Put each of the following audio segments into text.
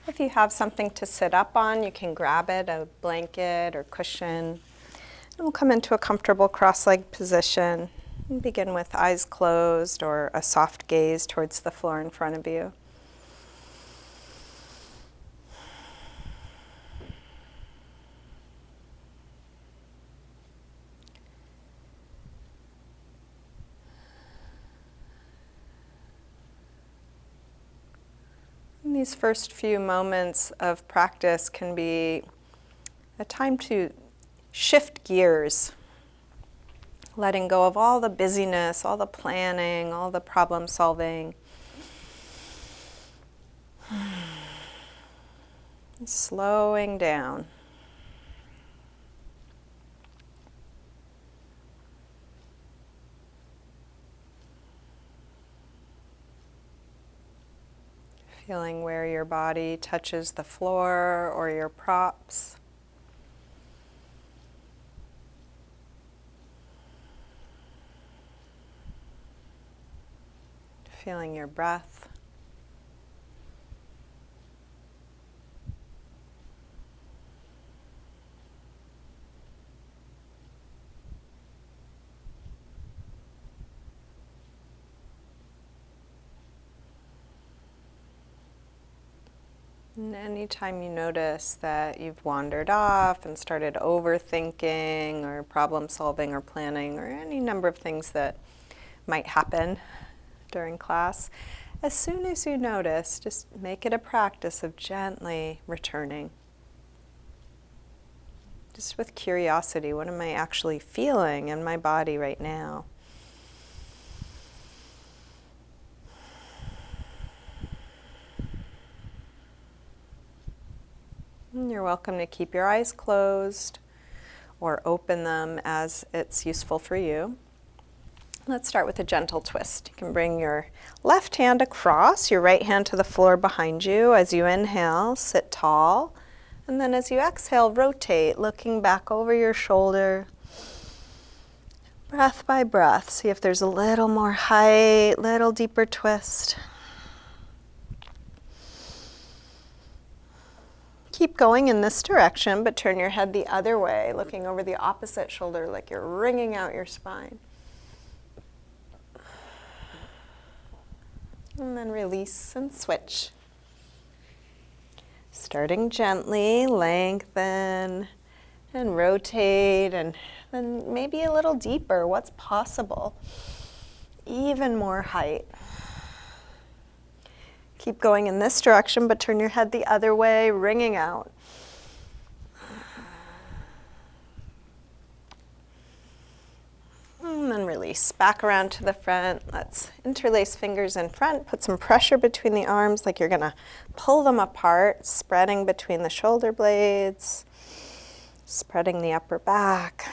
If you have something to sit up on, you can grab it, a blanket or cushion. And we'll come into a comfortable cross-legged position and begin with eyes closed or a soft gaze towards the floor in front of you. And these first few moments of practice can be a time to shift gears, letting go of all the busyness, all the planning, all the problem solving. Slowing down. Feeling where your body touches the floor or your props. Feeling your breath. And anytime you notice that you've wandered off and started overthinking or problem solving or planning or any number of things that might happen during class, as soon as you notice, just make it a practice of gently returning. Just with curiosity, what am I actually feeling in my body right now? You're welcome to keep your eyes closed or open them as it's useful for you. Let's start with a gentle twist. You can bring your left hand across, your right hand to the floor behind you. As you inhale, sit tall. And then as you exhale, rotate, looking back over your shoulder. Breath by breath. See if there's a little more height, little deeper twist. Keep going in this direction, but turn your head the other way, looking over the opposite shoulder like you're wringing out your spine. And then release and switch. Starting gently, lengthen and rotate, and then maybe a little deeper. What's possible? Even more height. Keep going in this direction, but turn your head the other way, wringing out. And then release. Back around to the front. Let's interlace fingers in front. Put some pressure between the arms like you're going to pull them apart, spreading between the shoulder blades, spreading the upper back.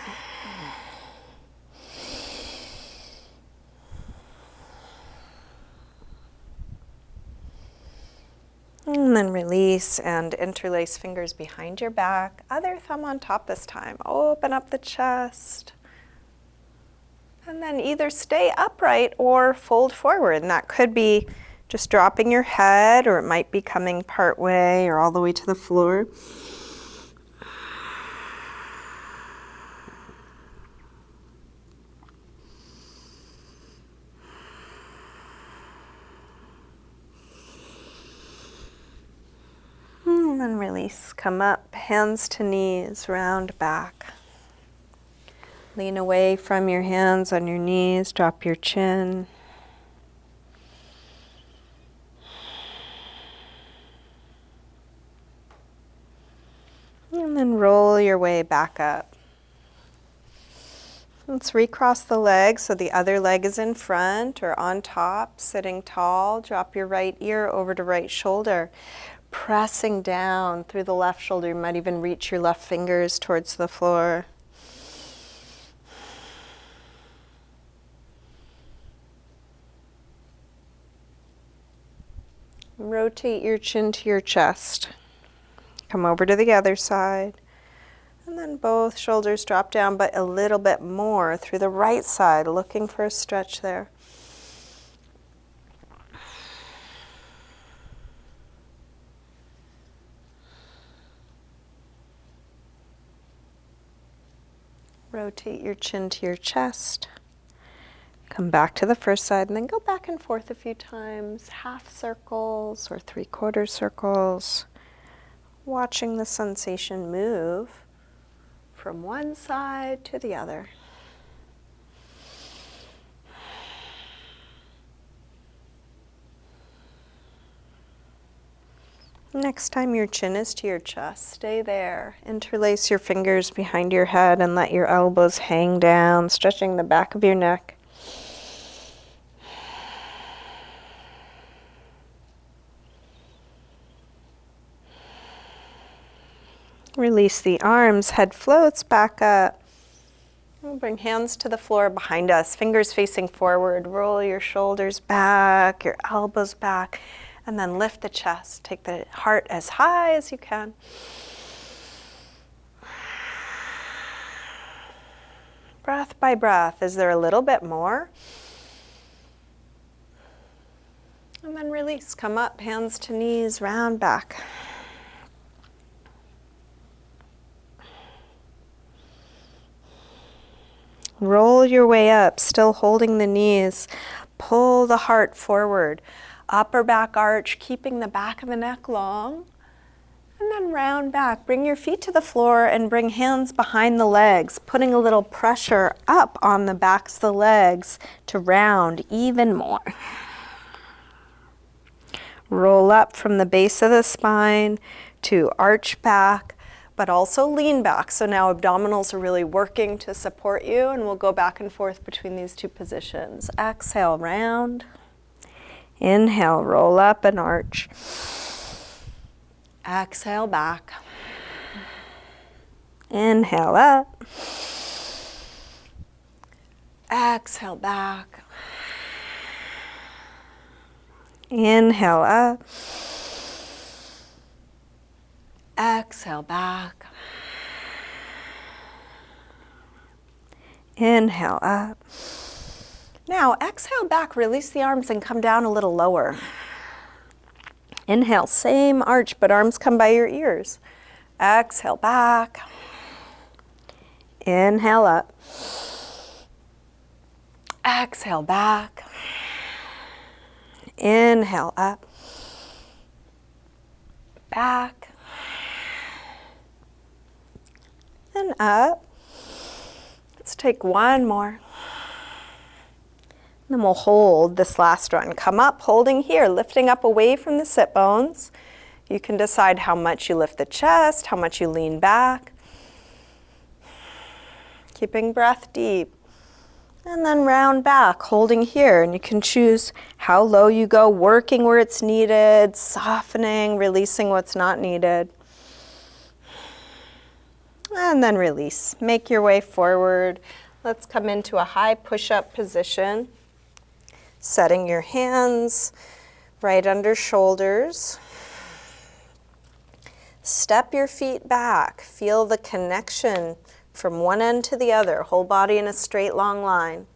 And then release and interlace fingers behind your back. Other thumb on top this time. Open up the chest. And then either stay upright or fold forward. And that could be just dropping your head, or it might be coming part way or all the way to the floor. And then release, come up, hands to knees, round back. Lean away from your hands on your knees, drop your chin. And then roll your way back up. Let's recross the legs so the other leg is in front or on top, sitting tall. Drop your right ear over to right shoulder. Pressing down through the left shoulder. You might even reach your left fingers towards the floor. Rotate your chin to your chest. Come over to the other side. And then both shoulders drop down, but a little bit more through the right side, looking for a stretch there. Rotate your chin to your chest. Come back to the first side and then go back and forth a few times, half circles or 3/4 circles, watching the sensation move from one side to the other. Next time your chin is to your chest, stay there. Interlace your fingers behind your head and let your elbows hang down, stretching the back of your neck. Release the arms, head floats back up. We'll bring hands to the floor behind us, fingers facing forward. Roll your shoulders back, your elbows back, and then lift the chest. Take the heart as high as you can. Breath by breath. Is there a little bit more? And then release. Come up, hands to knees, round back. Roll your way up, still holding the knees. Pull the heart forward. Upper back arch, keeping the back of the neck long. And then round back. Bring your feet to the floor and bring hands behind the legs, putting a little pressure up on the backs of the legs to round even more. Roll up from the base of the spine to arch back, but also lean back. So now abdominals are really working to support you, and we'll go back and forth between these two positions. Exhale, round. Inhale, roll up and arch. Exhale, back. Inhale, up. Exhale, back. Inhale, up. Exhale, back. Inhale, up. Now, exhale back, release the arms and come down a little lower. Inhale, same arch, but arms come by your ears. Exhale, back. Inhale, up. Exhale, back. Inhale, up. Back. And up. Let's take one more. Then we'll hold this last one. Come up, holding here, lifting up away from the sit bones. You can decide how much you lift the chest, how much you lean back. Keeping breath deep. And then round back, holding here. And you can choose how low you go, working where it's needed, softening, releasing what's not needed. And then release. Make your way forward. Let's come into a high push-up position. Setting your hands right under shoulders. Step your feet back. Feel the connection from one end to the other. Whole body in a straight, long line.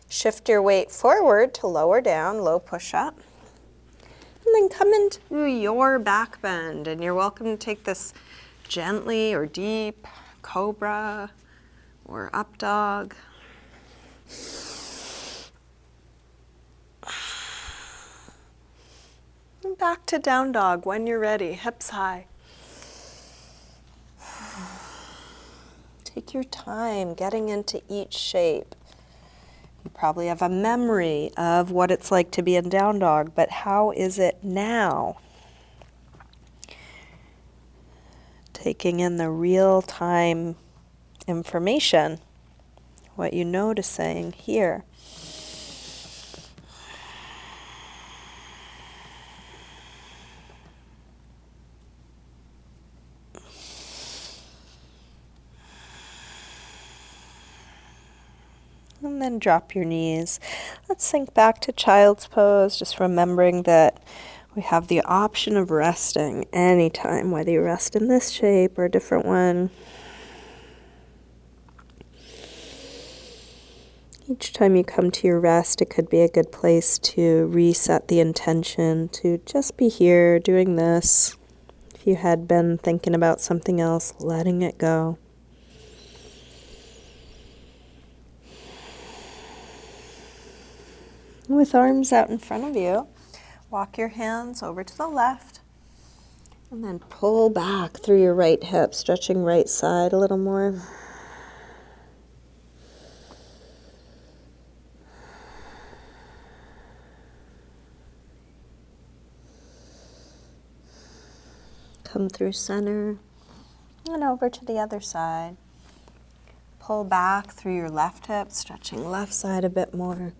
Shift your weight forward to lower down, low push-up. And then come into your back bend. And you're welcome to take this gently or deep, cobra or up dog. And back to down dog when you're ready, hips high. Take your time getting into each shape. You probably have a memory of what it's like to be in down dog, but how is it now? Taking in the real-time information, what you're noticing here. And then drop your knees. Let's sink back to child's pose, just remembering that we have the option of resting anytime, whether you rest in this shape or a different one. Each time you come to your rest, it could be a good place to reset the intention to just be here doing this. If you had been thinking about something else, letting it go. With arms out in front of you, walk your hands over to the left and then pull back through your right hip, stretching right side a little more. Come through center and over to the other side. Pull back through your left hip, stretching left side a bit more.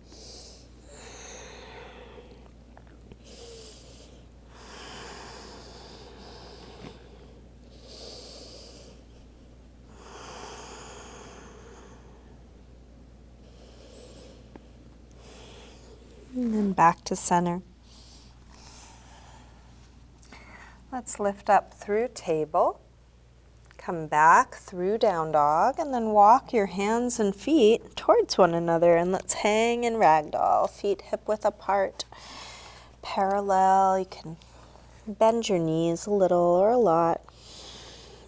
And then back to center. Let's lift up through table. Come back through down dog and then walk your hands and feet towards one another, and let's hang in ragdoll. Feet hip width apart, parallel. You can bend your knees a little or a lot.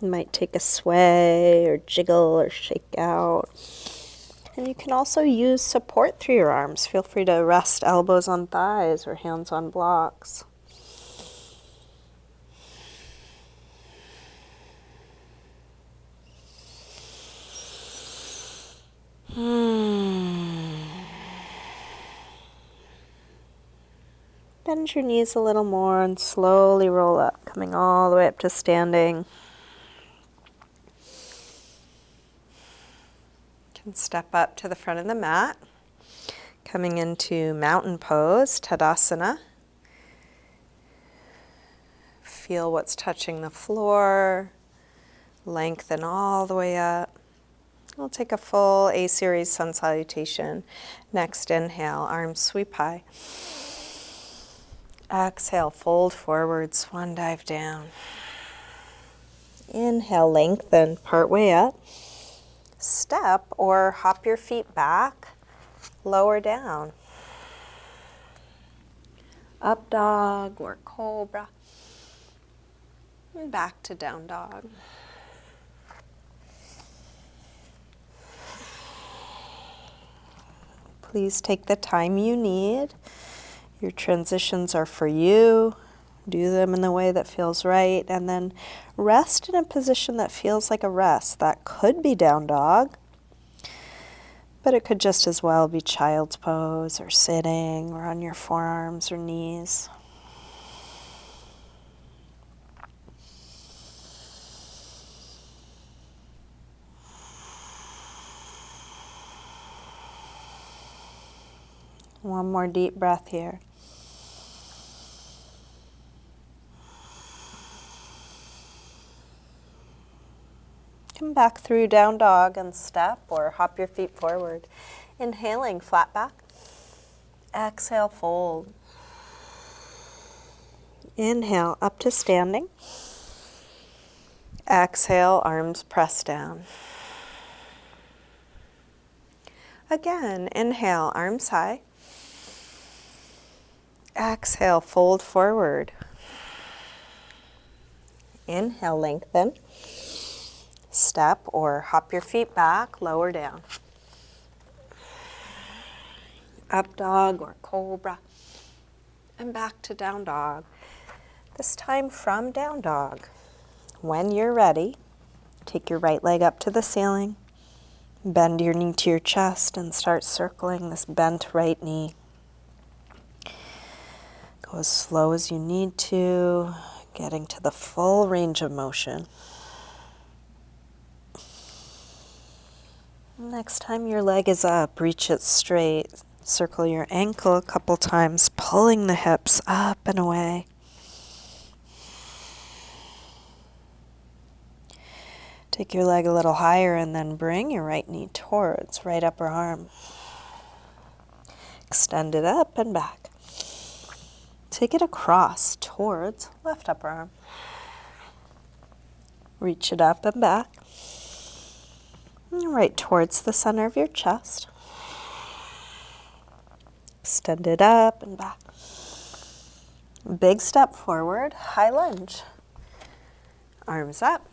You might take a sway or jiggle or shake out. And you can also use support through your arms. Feel free to rest elbows on thighs or hands on blocks. Bend your knees a little more and slowly roll up, coming all the way up to standing. You can step up to the front of the mat, coming into mountain pose, Tadasana. Feel what's touching the floor, lengthen all the way up. We'll take a full A-series sun salutation. Next, inhale, arms sweep high. Exhale, fold forward, swan dive down. Inhale, lengthen, part way up. Step or hop your feet back, lower down. Up dog or cobra. And back to down dog. Please take the time you need. Your transitions are for you. Do them in the way that feels right, and then rest in a position that feels like a rest. That could be down dog, but it could just as well be child's pose or sitting or on your forearms or knees. One more deep breath here. Come back through down dog and step or hop your feet forward. Inhaling, flat back. Exhale, fold. Inhale, up to standing. Exhale, arms press down. Again, inhale, arms high. Exhale, fold forward. Inhale, lengthen. Step or hop your feet back, lower down. Up dog or cobra. And back to down dog. This time from down dog. When you're ready, take your right leg up to the ceiling. Bend your knee to your chest and start circling this bent right knee. Go as slow as you need to, getting to the full range of motion. Next time your leg is up, reach it straight. Circle your ankle a couple times, pulling the hips up and away. Take your leg a little higher and then bring your right knee towards right upper arm. Extend it up and back. Take it across towards left upper arm. Reach it up and back. And right towards the center of your chest. Extend it up and back. Big step forward, high lunge. Arms up.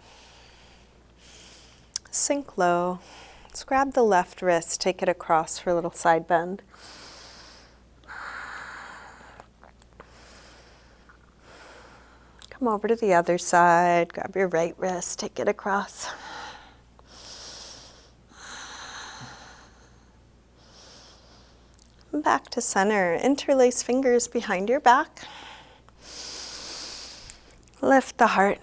Sink low. Let's grab the left wrist, take it across for a little side bend. Come over to the other side, grab your right wrist, take it across. Back to center, interlace fingers behind your back. Lift the heart.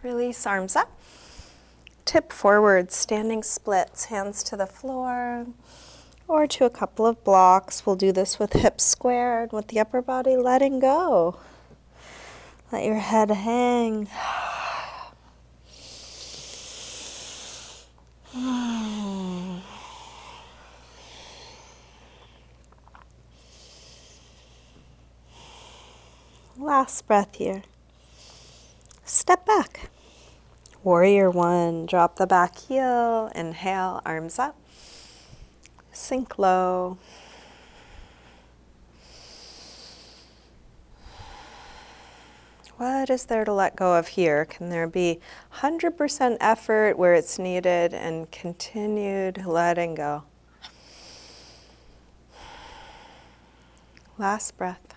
Release arms up. Tip forward, standing splits, hands to the floor or to a couple of blocks. We'll do this with hips squared, with the upper body letting go. Let your head hang. Last breath here. Step back. Warrior one, drop the back heel, inhale, arms up. Sink low. What is there to let go of here? Can there be 100% effort where it's needed and continued letting go? Last breath.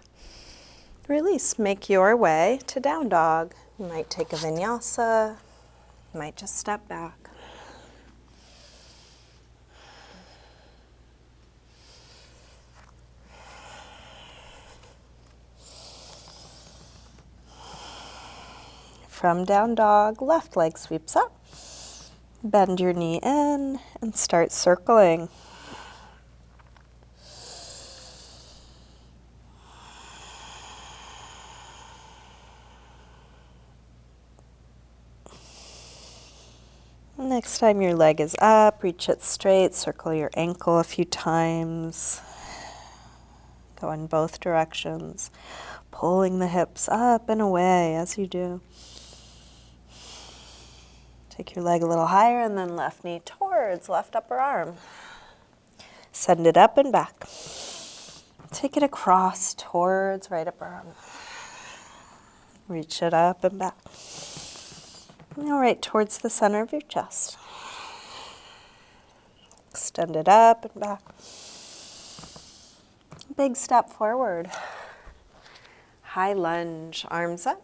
Release. Make your way to down dog. You might take a vinyasa. You might just step back. From down dog, left leg sweeps up. Bend your knee in and start circling. Next time your leg is up, reach it straight, circle your ankle a few times. Go in both directions, pulling the hips up and away as you do. Take your leg a little higher and then left knee towards left upper arm. Send it up and back. Take it across towards right upper arm. Reach it up and back. Now right towards the center of your chest. Extend it up and back. Big step forward. High lunge, arms up.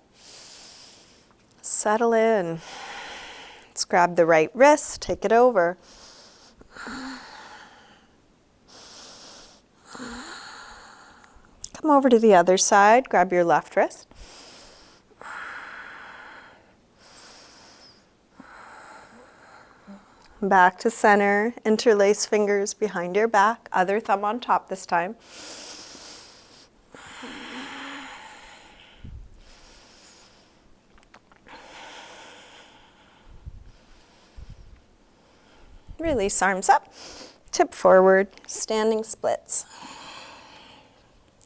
Settle in. Let's grab the right wrist, take it over. Come over to the other side, grab your left wrist. Back to center, interlace fingers behind your back, other thumb on top this time. Release arms up, tip forward, standing splits.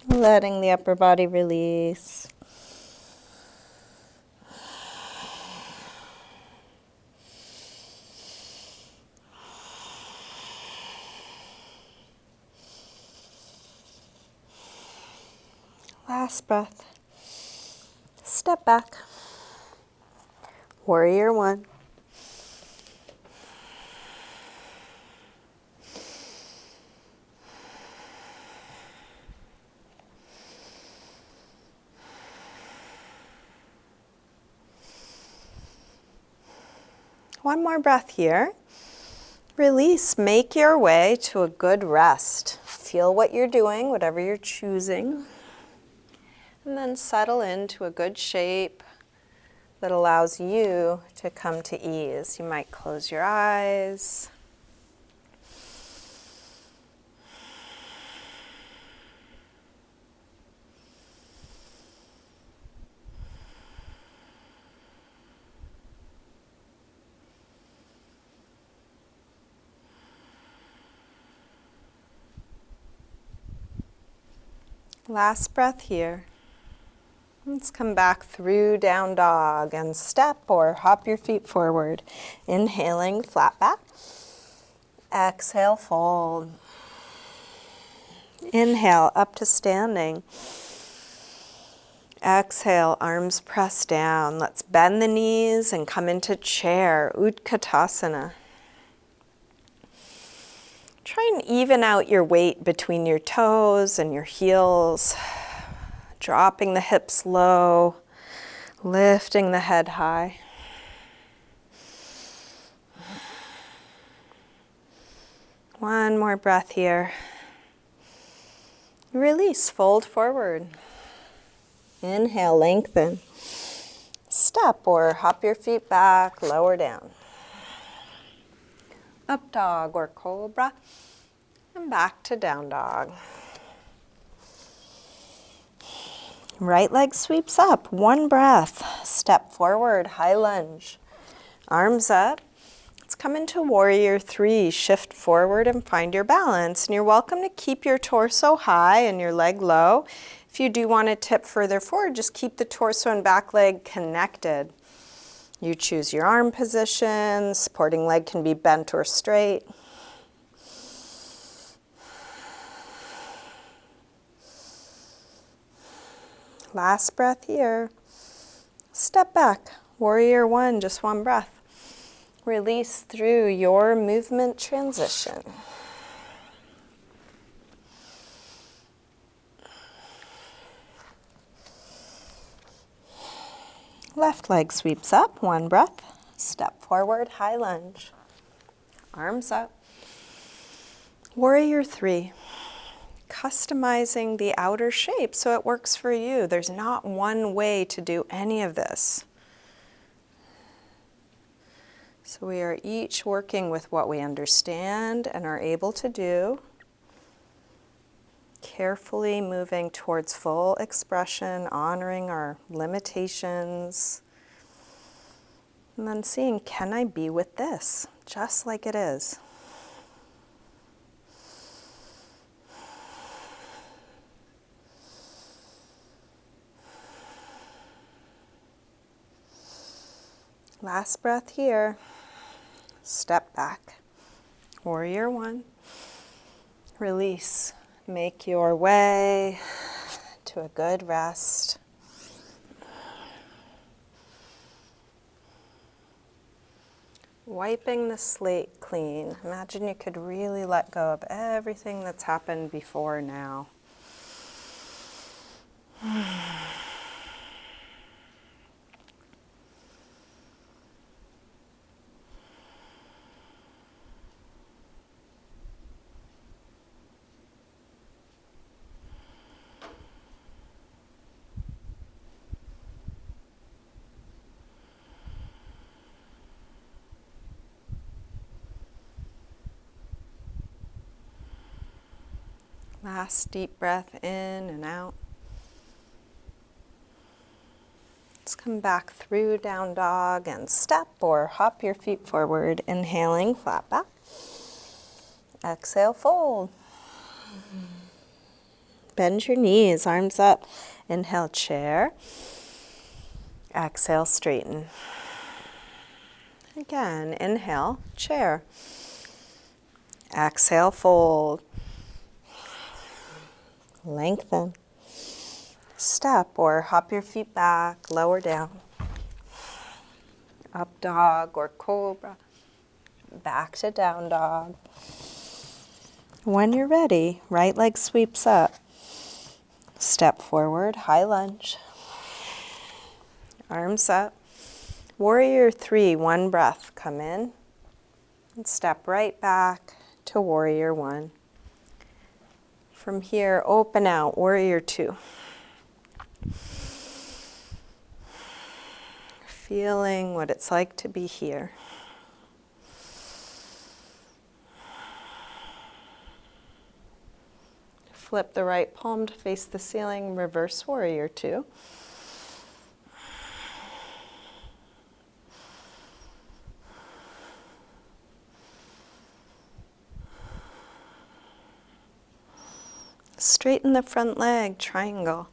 Letting the upper body release. Last breath. Step back. Warrior one. One more breath here. Release, make your way to a good rest. Feel what you're doing, whatever you're choosing. And then settle into a good shape that allows you to come to ease. You might close your eyes. Last breath here. Let's come back through down dog and step or hop your feet forward. Inhaling, flat back. Exhale, fold. Inhale, up to standing. Exhale, arms press down. Let's bend the knees and come into chair, Utkatasana. and even out your weight between your toes and your heels, dropping the hips low, lifting the head high. One more breath here. Release, fold forward. Inhale, lengthen. Step or hop your feet back, lower down. Up dog or cobra, and back to down dog. Right leg sweeps up, one breath. Step forward, high lunge. Arms up. Let's come into warrior three. Shift forward and find your balance. And you're welcome to keep your torso high and your leg low. If you do want to tip further forward, just keep the torso and back leg connected. You choose your arm position. Supporting leg can be bent or straight. Last breath here. Step back. Warrior one, just one breath. Release through your movement transition. Left leg sweeps up, one breath. Step forward, high lunge. Arms up. Warrior three. Customizing the outer shape so it works for you. There's not one way to do any of this. So we are each working with what we understand and are able to do. Carefully moving towards full expression, honoring our limitations. And then seeing, can I be with this, just like it is? Last breath here. Step back. Warrior one. Release. Make your way to a good rest. Wiping the slate clean. Imagine you could really let go of everything that's happened before now. Last deep breath in and out. Let's come back through down dog and step or hop your feet forward. Inhaling, flat back. Exhale, fold. Bend your knees, arms up. Inhale, chair. Exhale, straighten. Again, inhale, chair. Exhale, fold. Lengthen. Step or hop your feet back, lower down. Up dog or cobra. Back to down dog. When you're ready, right leg sweeps up. Step forward, high lunge. Arms up. Warrior three, one breath. Come in and step right back to warrior one. From here, open out, warrior two. Feeling what it's like to be here. Flip the right palm to face the ceiling, reverse warrior two. Straighten the front leg, triangle.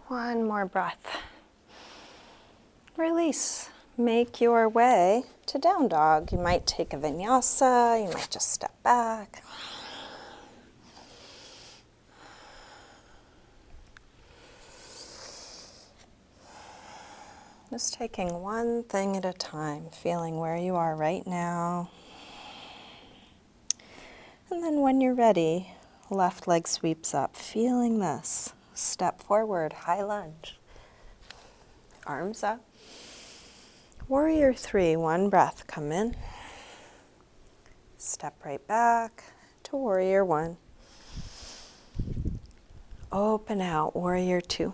One more breath. Release. Make your way to down dog. You might take a vinyasa, you might just step back. Just taking one thing at a time, feeling where you are right now. And then when you're ready, left leg sweeps up, feeling this. Step forward, high lunge. Arms up. Warrior 3, one breath, come in. Step right back to Warrior 1. Open out, Warrior 2.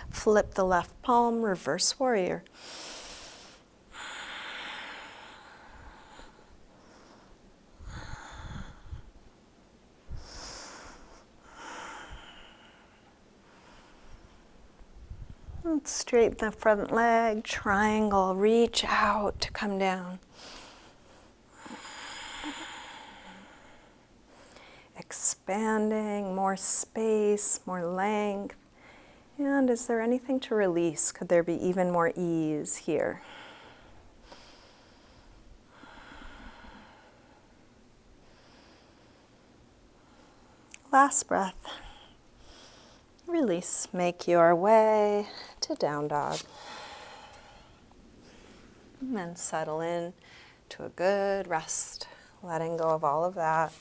Flip the left palm, reverse warrior. And straighten the front leg, triangle, reach out to come down. Expanding, more space, more length. And is there anything to release? Could there be even more ease here? Last breath. Release. Make your way to down dog. And then settle in to a good rest, letting go of all of that.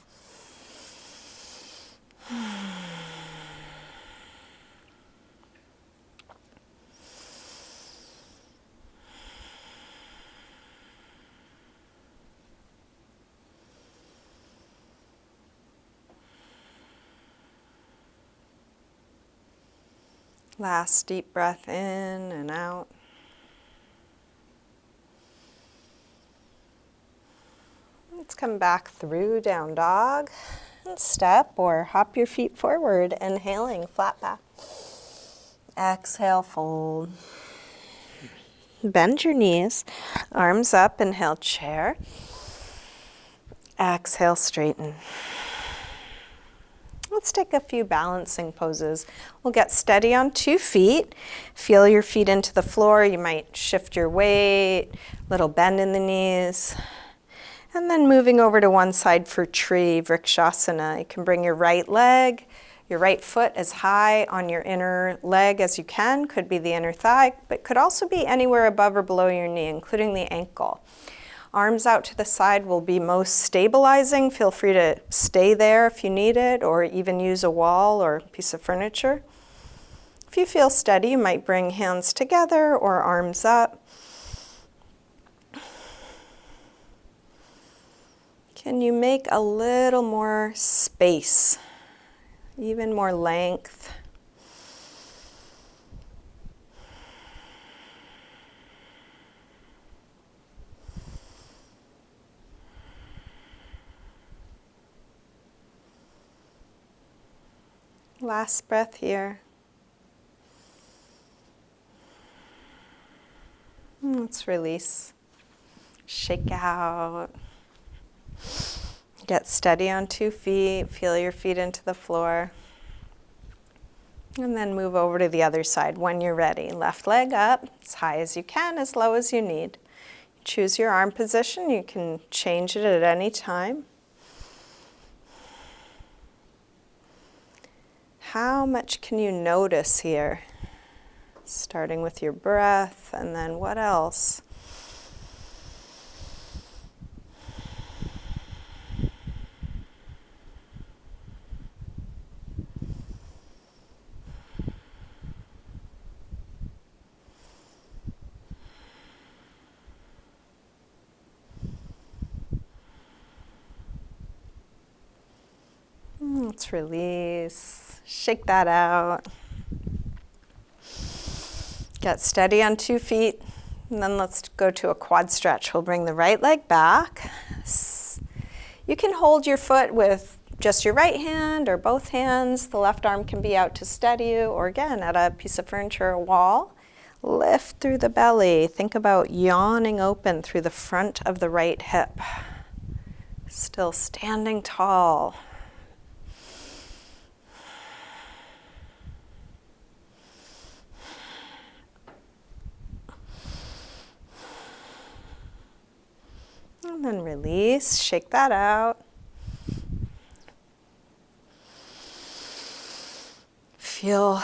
Last deep breath in and out. Let's come back through down dog and step or hop your feet forward, inhaling flat back. Exhale, fold. Bend your knees, arms up, inhale, chair. Exhale, straighten. Let's take a few balancing poses. We'll get steady on 2 feet. Feel your feet into the floor. You might shift your weight, little bend in the knees. And then moving over to one side for tree, vrikshasana. You can bring your right leg, your right foot as high on your inner leg as you can. Could be the inner thigh, but could also be anywhere above or below your knee, including the ankle. Arms out to the side will be most stabilizing. Feel free to stay there if you need it, or even use a wall or a piece of furniture. If you feel steady, you might bring hands together or arms up. Can you make a little more space, even more length? Last breath here. Let's release. Shake out. Get steady on 2 feet. Feel your feet into the floor. And then move over to the other side when you're ready. Left leg up, as high as you can, as low as you need. Choose your arm position. You can change it at any time. How much can you notice here? Starting with your breath, and then what else? Let's release, shake that out. Get steady on 2 feet, and then let's go to a quad stretch. We'll bring the right leg back. You can hold your foot with just your right hand or both hands. The left arm can be out to steady you, or again, at a piece of furniture or wall. Lift through the belly. Think about yawning open through the front of the right hip. Still standing tall. And then release, shake that out. Feel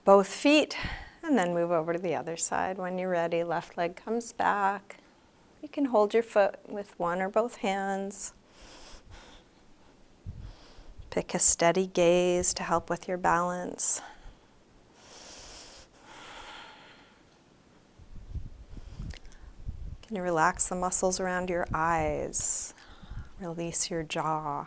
both feet, and then move over to the other side. When you're ready, left leg comes back. You can hold your foot with one or both hands. Pick a steady gaze to help with your balance. Can you relax the muscles around your eyes? Release your jaw.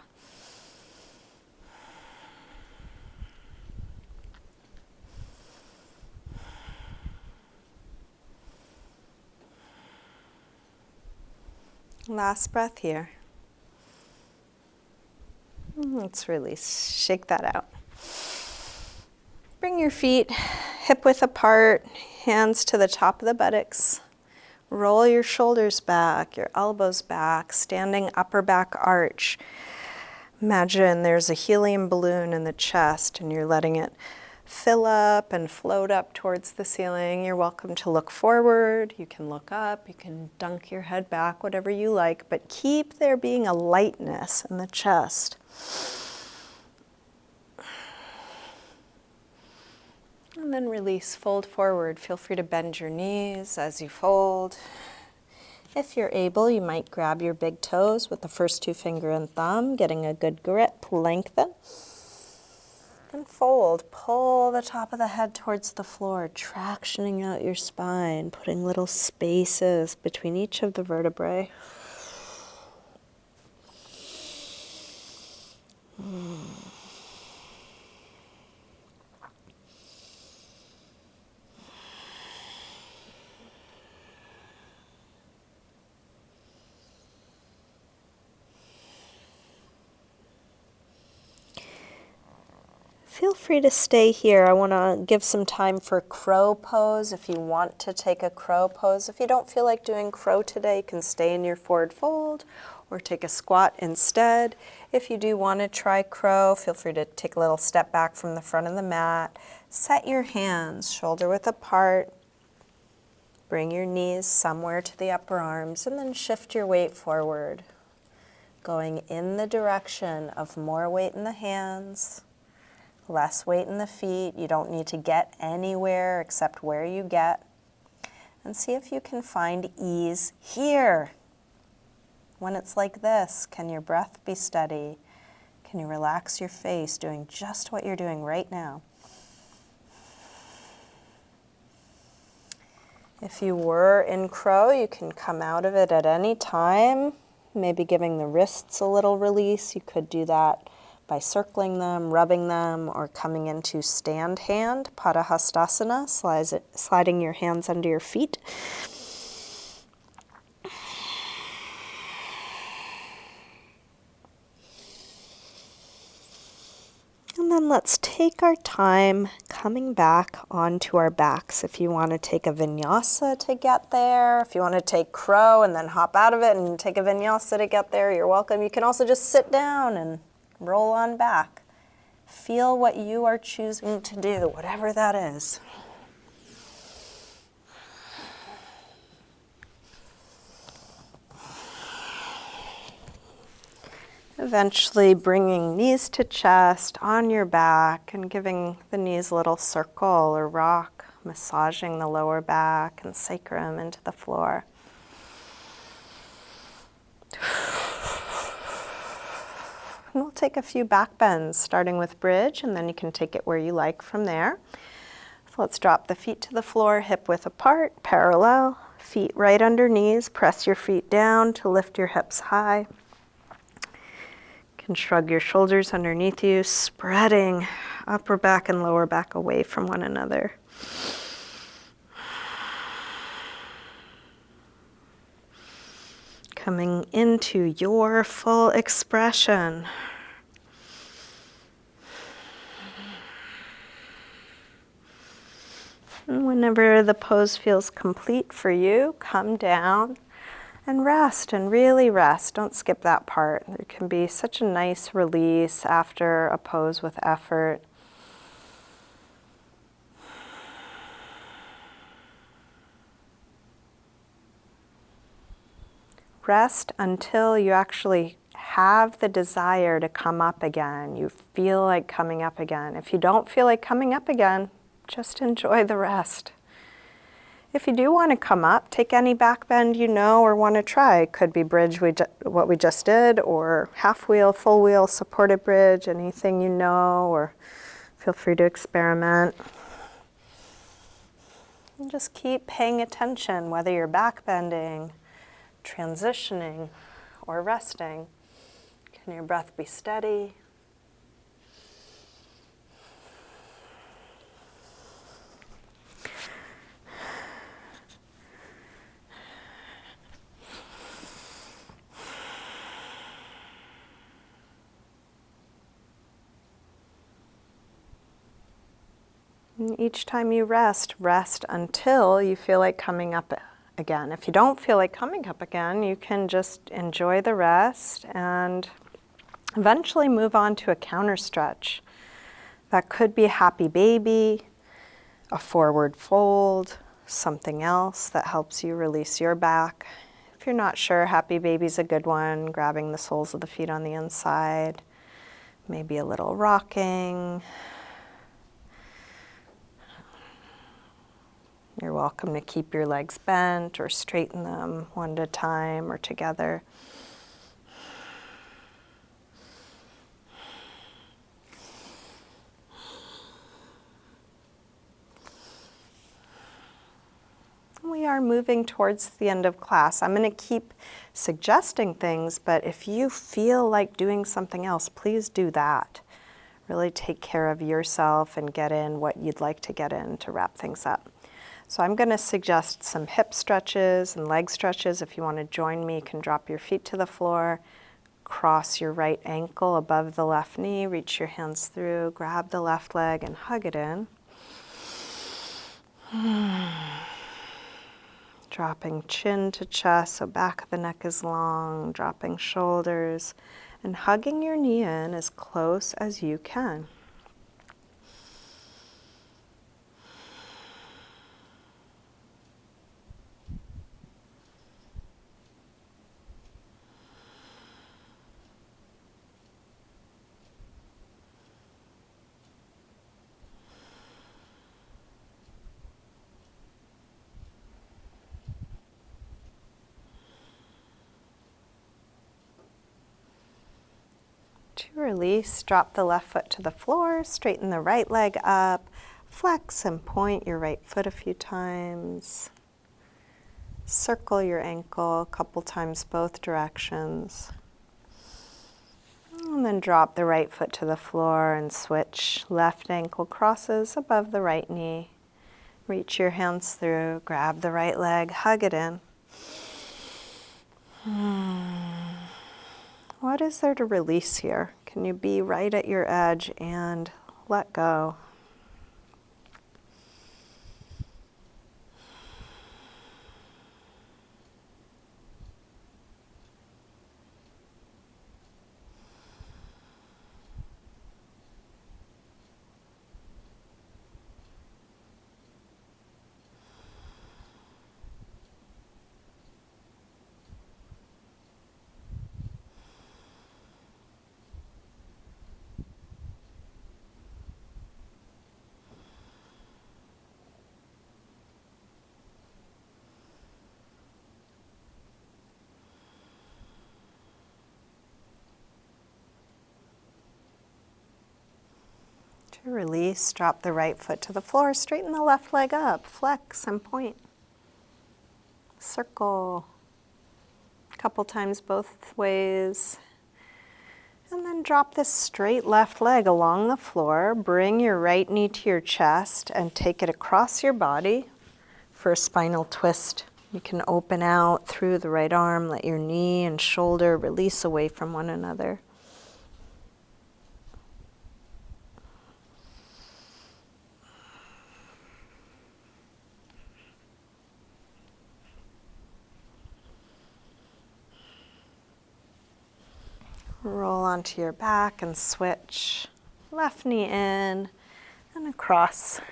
Last breath here. Let's release. Shake that out. Bring your feet hip width apart, hands to the top of the buttocks. Roll your shoulders back, your elbows back, standing upper back arch. Imagine there's a helium balloon in the chest and you're letting it fill up and float up towards the ceiling. You're welcome to look forward. You can look up. You can dunk your head back, whatever you like, but keep there being a lightness in the chest. And then release, fold forward. Feel free to bend your knees as you fold. If you're able, you might grab your big toes with the first two finger and thumb, getting a good grip, lengthen. And fold. Pull the top of the head towards the floor, tractioning out your spine, putting little spaces between each of the vertebrae. Feel free to stay here. I want to give some time for crow pose if you want to take a crow pose. If you don't feel like doing crow today, you can stay in your forward fold or take a squat instead. If you do want to try crow, feel free to take a little step back from the front of the mat. Set your hands shoulder width apart. Bring your knees somewhere to the upper arms and then shift your weight forward, going in the direction of more weight in the hands. Less weight in the feet. You don't need to get anywhere except where you get. And see if you can find ease here. When it's like this, can your breath be steady? Can you relax your face, doing just what you're doing right now? If you were in crow, you can come out of it at any time, maybe giving the wrists a little release. You could do that by circling them, rubbing them, or coming into stand hand, Padahastasana, sliding your hands under your feet. And then let's take our time coming back onto our backs. If you want to take a vinyasa to get there, if you want to take crow and then hop out of it and take a vinyasa to get there, you're welcome. You can also just sit down and roll on back. Feel what you are choosing to do, whatever that is. Eventually bringing knees to chest on your back and giving the knees a little circle or rock, massaging the lower back and sacrum into the floor. And we'll take a few back bends, starting with bridge, and then you can take it where you like from there. So let's drop the feet to the floor, hip width apart, parallel, feet right under knees. Press your feet down to lift your hips high. You can shrug your shoulders underneath you, spreading upper back and lower back away from one another. Coming into your full expression. And whenever the pose feels complete for you, come down and rest, and really rest. Don't skip that part. There can be such a nice release after a pose with effort. Rest until you actually have the desire to come up again. You feel like coming up again. If you don't feel like coming up again, just enjoy the rest. If you do want to come up, take any back bend you know or want to try. It could be bridge, what we just did, or half wheel, full wheel, supported bridge, anything you know, or feel free to experiment. And just keep paying attention, whether you're back bending, transitioning, or resting. Can your breath be steady? And each time you rest, rest until you feel like coming up again. If you don't feel like coming up again, you can just enjoy the rest and eventually move on to a counter stretch. That could be a happy baby, a forward fold, something else that helps you release your back. If you're not sure, happy baby's a good one, grabbing the soles of the feet on the inside, maybe a little rocking. You're welcome to keep your legs bent or straighten them one at a time or together. We are moving towards the end of class. I'm going to keep suggesting things, but if you feel like doing something else, please do that. Really take care of yourself and get in what you'd like to get in to wrap things up. So I'm going to suggest some hip stretches and leg stretches. If you want to join me, you can drop your feet to the floor, cross your right ankle above the left knee, reach your hands through, grab the left leg and hug it in. Dropping chin to chest, so back of the neck is long, dropping shoulders, and hugging your knee in as close as you can. To release, drop the left foot to the floor, straighten the right leg up, flex and point your right foot a few times. Circle your ankle a couple times both directions. And then drop the right foot to the floor and switch. Left ankle crosses above the right knee. Reach your hands through, grab the right leg, hug it in. What is there to release here? Can you be right at your edge and let go? To release, drop the right foot to the floor, straighten the left leg up, flex and point. Circle a couple times both ways. And then drop this straight left leg along the floor. Bring your right knee to your chest and take it across your body for a spinal twist. You can open out through the right arm, let your knee and shoulder release away from one another. Roll onto your back and switch. Left knee in and across.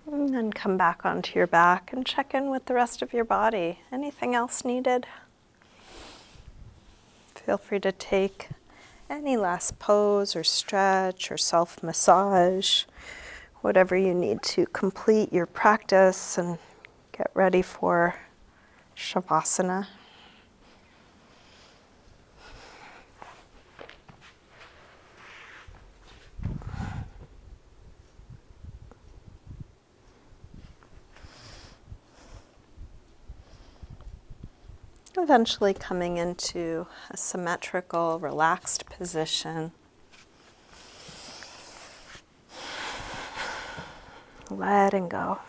And then come back onto your back and check in with the rest of your body. Anything else needed? Feel free to take any last pose or stretch or self-massage, whatever you need to complete your practice and get ready for Shavasana. Eventually coming into a symmetrical, relaxed position. Letting go.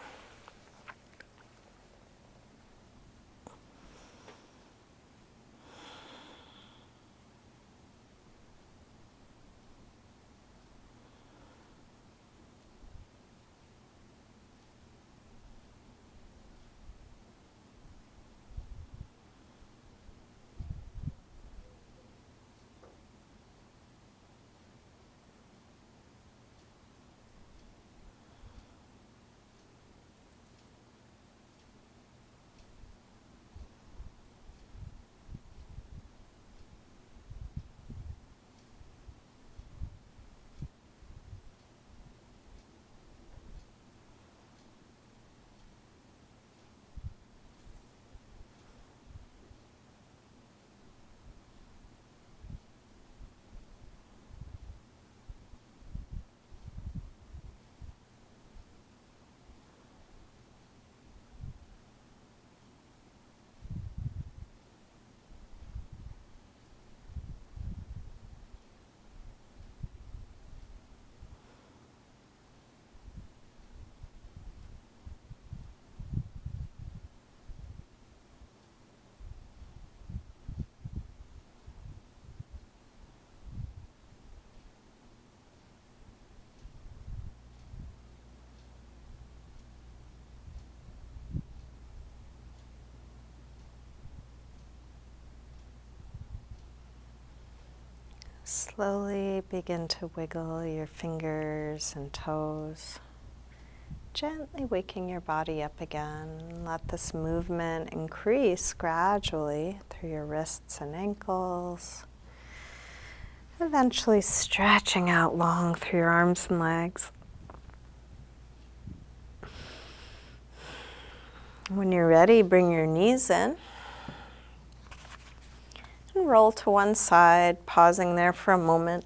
Slowly begin to wiggle your fingers and toes, gently waking your body up again. Let this movement increase gradually through your wrists and ankles, eventually stretching out long through your arms and legs. When you're ready, bring your knees in. And roll to one side, pausing there for a moment.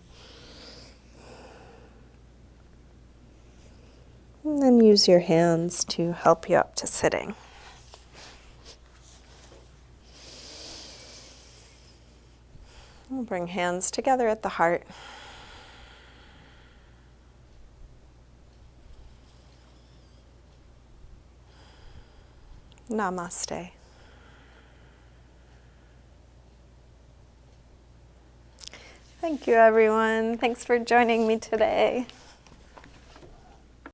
And then use your hands to help you up to sitting. We'll bring hands together at the heart. Namaste. Thank you, everyone. Thanks for joining me today.